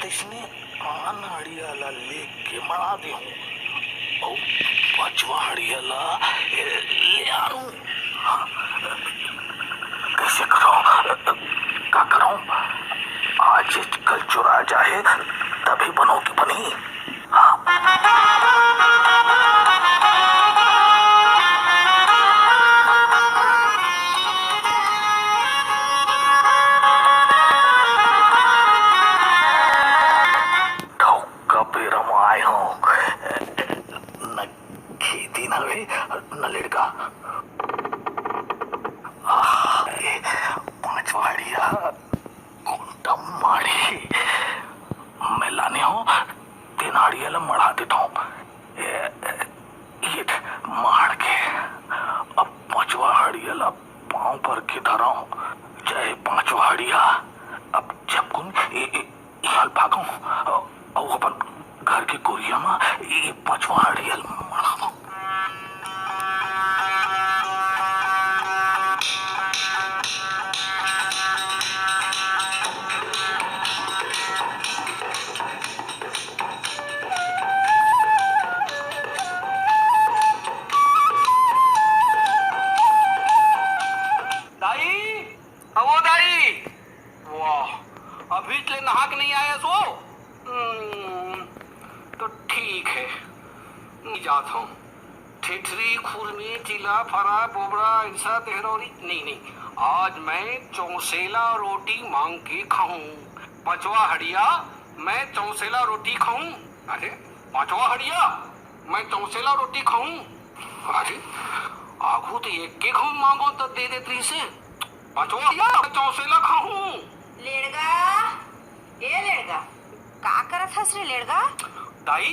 तिसने हड़ियाला लेके मरा दे और पांचवा हड़ियाला ले आऊं। कैसे करूं? क्या करूं? आज कल चुरा जाए तभी बनोगी बनी। न लड़का पांचवाड़िया कुंडम माड़ी मैं लाने हूँ। तीन हाड़ियाला मढ़ा देता हूँ ये मार के। अब पांचवा हाड़ियाला पाँव पर के धरा हूँ। चाहे पांचवा हाड़िया अब जब कुन भागू और अपन घर के कोरिया में ये पांचवा हाड़ियल मढ़ा दो। अभी ले नहा के नहीं आया सो तो ठीक है नहीं जाता हूँ। ठिठरी खुरमी चिला फरा बोबड़ा इंसा तेहरौरी नहीं आज मैं चौसेला रोटी मांग के खाऊं। पांचवा हड़िया मैं चौसेला रोटी खाऊं। अरे पांचवा हड़िया मैं चौसेला रोटी खाऊं। अरे आगू तो एक के खाऊं मांगो तो दे देती से। पांचवा हड़िया चौसेला खाऊं। लेड़गा ए लेड़गा का करत हस रे लेड़गा? दाई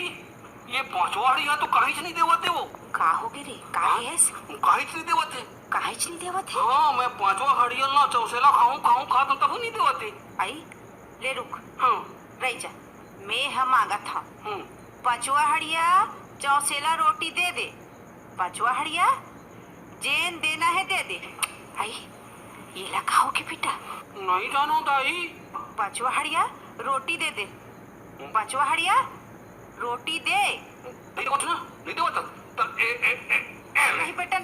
ये पांचवा हड़िया तो काहीच नहीं देवते वो। का हो गे रे? काहेस? काहीच नहीं देवते। काहेच नहीं देवत है? हाँ मैं पांचवा हड़िया ना चौसेला खाऊं खा तो तब नहीं देवते। आई ले रुक। हाँ रह जा मैं हम मांगत था। पांचवा हड़िया चौसेला रोटी दे दे। पांचवा हड़िया जेन देना है दे दे। आई ये लगाओ के बेटा? नहीं जानो दाई। पांचवा हड़िया रोटी दे दे। पांचवा हड़िया रोटी दे। नहीं बेटा नहीं बेटा।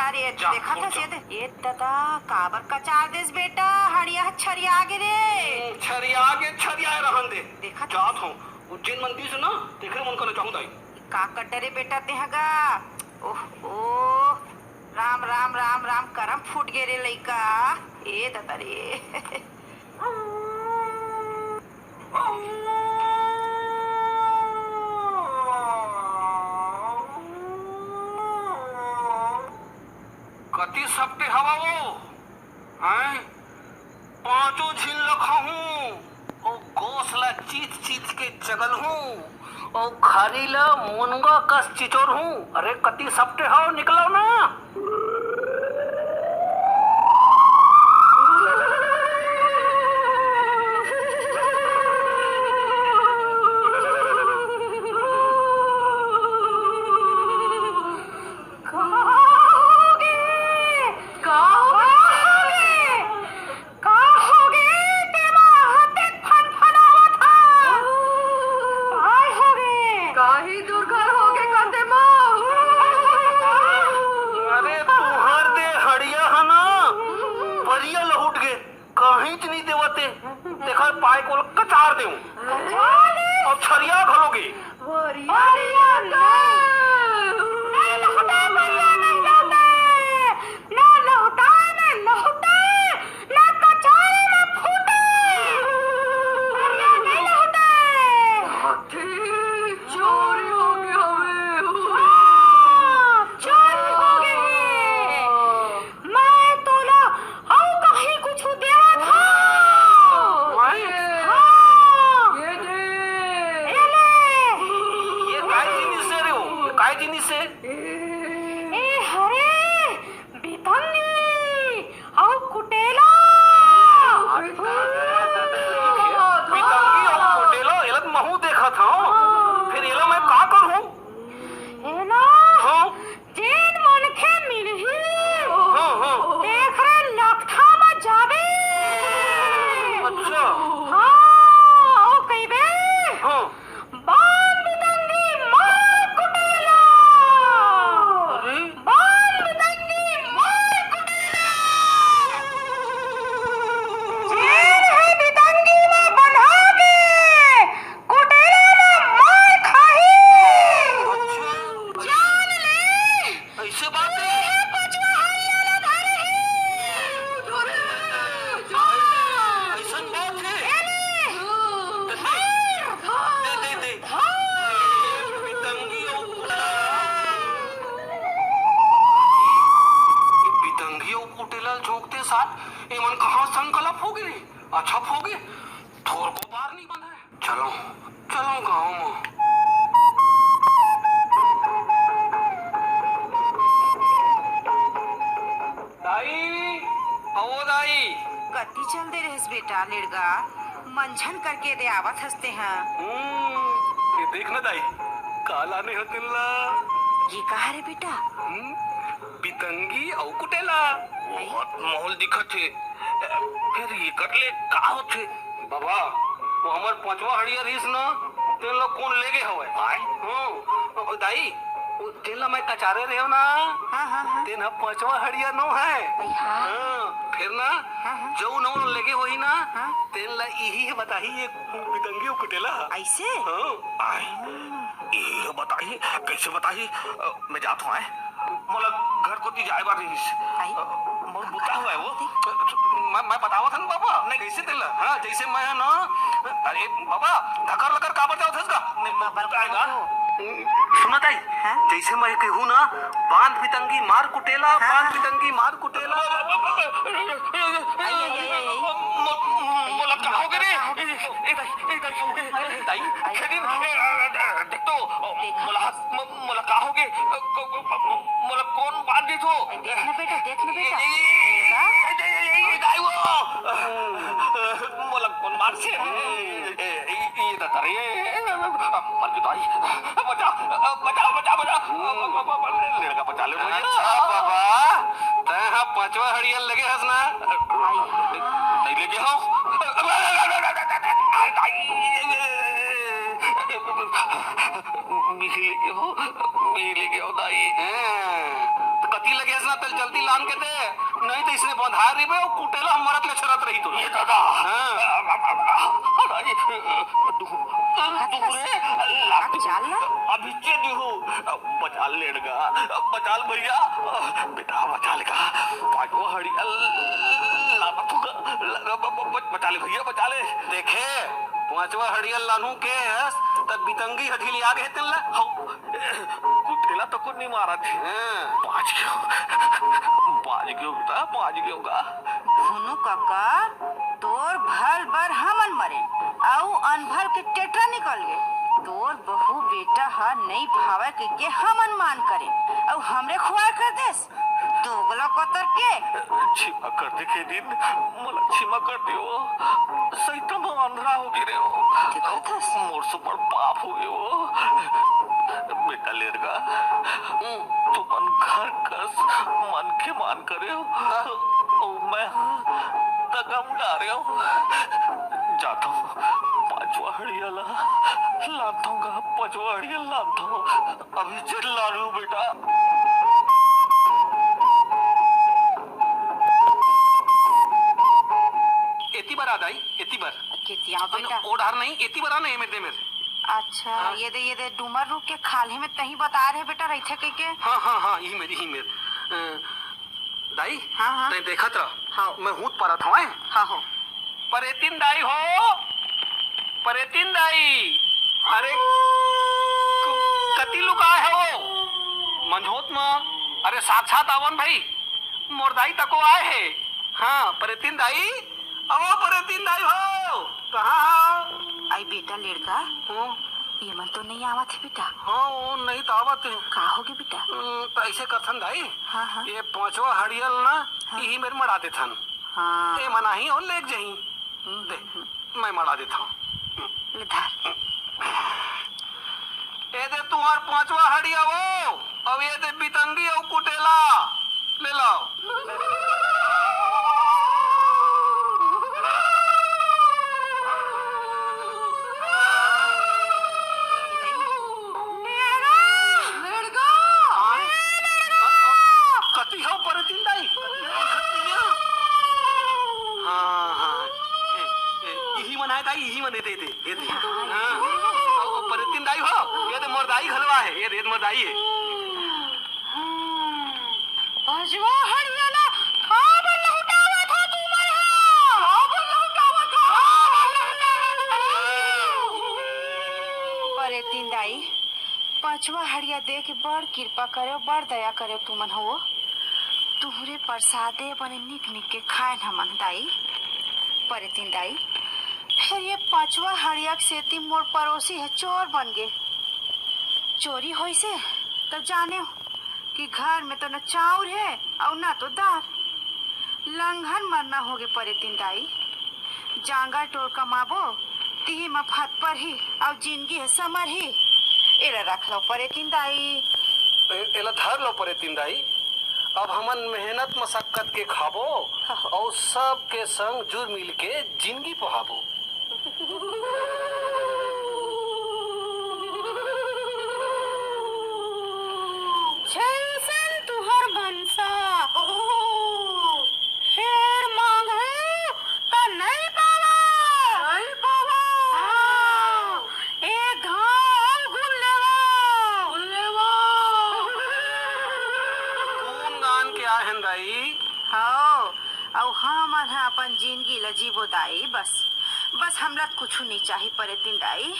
अरे देखा था सीधे ये दादा काबर का चार देस बेटा हड़िया छरिया आगे रे। छरिया रहन दे। देखा जात हूँ उज्जैन मंदिर से ना देखने मन करना चाहूँ दाई। का कटरे बेटा ते हगा। ओह ओ राम राम राम राम करम फूट गे रे लइका। ए दादा रे कति सप्ते हवा वो हैं? पांचों झील रखा हूँ और घोसला चीत के चगल हूँ और खारीला मुनगा कस चिचोर हूँ। अरे कति सप्ते हवा निकलो ना। देखा पाए को कचार दे और छरिया घलोगे। चलो चलो गाँव में। दाई ओ दाई कति चल दे रहे बेटा लेड़गा मंझन करके दे आवत हंसते हैं। ये देख ना दाई काला नहीं होते ला। ये कहा रे बेटा? पितंगी और कुटेला बहुत माहौल दिखत है। फिर ये कर ले का होते बाबा वो हमार पांचवा हड़िया रहीस ना तेन लोग कौन ले गए हवे आय हां दाई तेन ला मैं कचारे रहे हो ना। हाँ हाँ हाँ तेन पांचवा हड़िया नो है। हाँ हाँ फिर ना हाँ जो नौ लगे वही ना हाँ तेन ला यही है बताही ये पितंगी और कुटेला ऐसे। हाँ आय ये बताही कैसे बताही मैं जाता हूँ मतलब घर को ती जाए बार मोर बुता हुआ है वो मैं बतावा था ना बाबा नहीं कैसे तेला हाँ जैसे मैं है ना अरे बाबा धकर लकर काबर जाओ थे इसका नहीं मैं बताएगा सुना ताई जैसे मैं कहूँ ना बांध पितंगी मार कुटेला बांध पितंगी मार कुटेला मोला कहोगे रे ताई खेदिन देख तो मोला कहोगे मोला कौन बांध दी तो देखना बेटा मोला कौन मार से ये दादा रे मर गई ताई बचा बचा बचा बचा लड़का बचा ले अच्छा बाबा तय पांचवा हड़ियल लगे हंसना नहीं लेके हो मिली के हो दाई कती लगे हंसना तल जल्दी लान के दे नहीं तो इसने बंधा रही और कुटेला मरत ले छरत रही तो ये दादा अभी चेदी हो बचा लेगा बचा भैया बेटा बचा लेगा पांचवा हड़िया बचा ले भैया बचा ले देखे पांचवा हड़िया लानू के तब बितंगी हठीली आगे तेल कुटेला तो कुछ नहीं मारा थे पाँच क्यों का सुनो काका तोर भल बर हमन मरे आउ अनभल के टेटा निकल गए तोर बहू बेटा हा नहीं भावे के हमन मान करे और हमरे खुआ कर देस दोगला कोतर के क्षमा कर दे के दिन मोला क्षमा कर दियो सही तो मैं अंधरा हो गिरे हो मोर से बड़ पाप हो गयो बेटा लेरगा तू मन घर कस मन के मान करे हो मैं तगम डारे हो जाता हूँ पांचवा हड़िया लाता हूँ पांचवा हड़िया लाता हूँ अभी चल ला रही हूँ बेटा एती बार आदाई एती बार केतिया बेटा ओढ़ार नहीं एती बार आने मेरे मेरे अच्छा हाँ? ये दे डूमर रूप के खाले में तही बता रहे बेटा रही थे के हाँ ही मेरी दाई हाँ तै देखत रह हाँ मैं हूत परत हूँ हाँ हो परेतिन दाई हो परेतिन दाई अरे कति लुका है वो मंझोत में अरे साक्षात आवन भाई मोरदाई तको आए है हाँ परेतिन दाई ओ परेतिन दाई हो कहाँ आई बेटा लड़का ये मन तो नहीं आवत है बेटा हाँ वो नहीं तो आवत है का होगे बेटा तो ऐसे करथन दाई हाँ ये पांचवा हड़ियल ना यही मेरे मड़ा देथन हाँ ए मना ही और लेक जही दे मैं मड़ा देता हूँ ले धार ए दे तुम्हार पांचवा हड़िया वो अब ये दे बितंगी और कुटेला ले लाओ कती हो परतिन दाई हाँ यही मनाए दाई यही मने दे हाँ परतिन दाई हो ये दे मोरदाई घलवा है ये दे मोरदाई है पांचवा हड़ियाला खाब लौटावा था तू मरहा खाब लौटावा था परे तीन दाई पांचवा हड़िया दे के बड़ कृपा करे बड़ दया करे तुमन हो तुहरे प्रसादे बने निक निक के खाए हमन दाई परे तीन दाई फिर ये पांचवा हड़िया सेती मोर पड़ोसी है चोर बन गे। चोरी होई से तो जाने हो कि घर में तो न चाउर है और न तो दाल। लंघन मरना होगे परे तीन दाई। जांगा टोर कमाबो ती में फत पर ही और जिंदगी है समर ही। एला रख लो परे तीन दाई। एला धर लो परे तीन दाई। अब हमन मेहनत मशक्कत के खाबो और सब के संग जुड़ मिल के जिंदगी पहाबो। जैसन तुहर भंसा फिर मांगे तो नहीं पावा। नहीं पावा। हाँ, एक घाव गुन लेवा। गुन लेवा। कौन गान के आहन दाई? हाँ, और हमन है अपन जिंदगी ला जीवो दाई। बस हमरा कुछ नहीं चाहिए परे तीन दाई।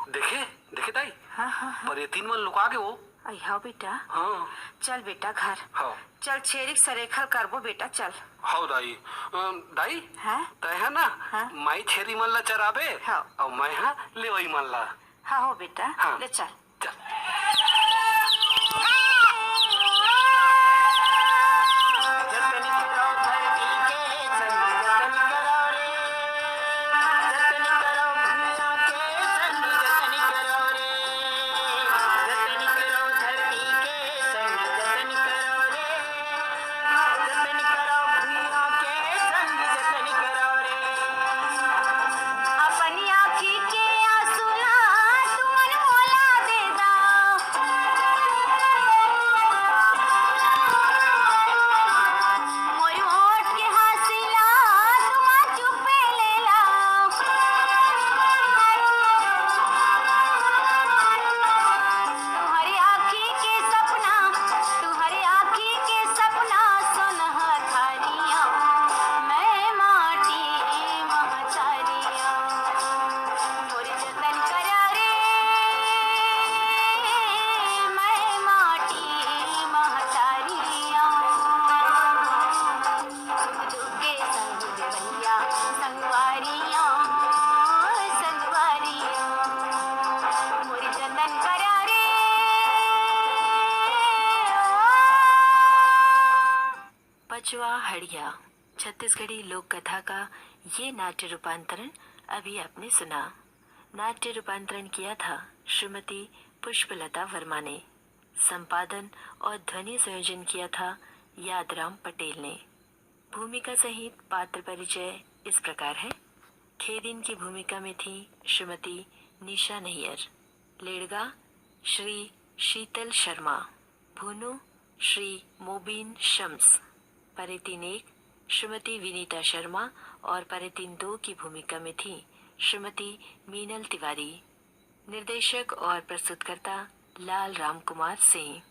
देखे देखे दाई। हाँ हाँ हाँ। परे तीन मन लुका के वो। हाँ बेटा। हाँ। चल बेटा घर। हाँ। चल छेरिक सरेखल करबो बेटा चल। हाँ दाई। दाई। हाँ। तय है ना। हाँ। माई छेरी मन ला चराबे। हाँ। और मैं हाँ ले वही मन ला। हाँ हो बेटा। हाँ। ले चल। चल। अपनी आँखी के आंसू ला तुमन मोला दे दा। मोरी होठ के हंसी ला तुमा चुपे ले ला। तुम्हारी आँखी के सपना सोनहा थारिया मैं माटी महतारिया। मोरी जतन करा रे मैं माटी महतारिया। सुख दुख के संग देवैया संगवारिया संगवारिया। मोरी जतन करा रे। पचवा हड़िया छत्तीसगढ़ी लोक कथा का ये नाट्य रूपांतरण अभी आपने सुना। नाट्य रूपांतरण किया था श्रीमती पुष्पलता वर्मा ने। संपादन और ध्वनि संयोजन किया था यादराम पटेल ने। भूमिका सहित पात्र परिचय इस प्रकार है। खेदिन की भूमिका में थी श्रीमती निशा नैयर। लेड़गा श्री शीतल शर्मा। भूनु श्री मोबिन शम्स। परितीन 1 श्रीमती विनीता शर्मा और परितीन 2 की भूमिका में थी श्रीमती मीनल तिवारी। निर्देशक और प्रस्तुतकर्ता लाल राम कुमार सिंह।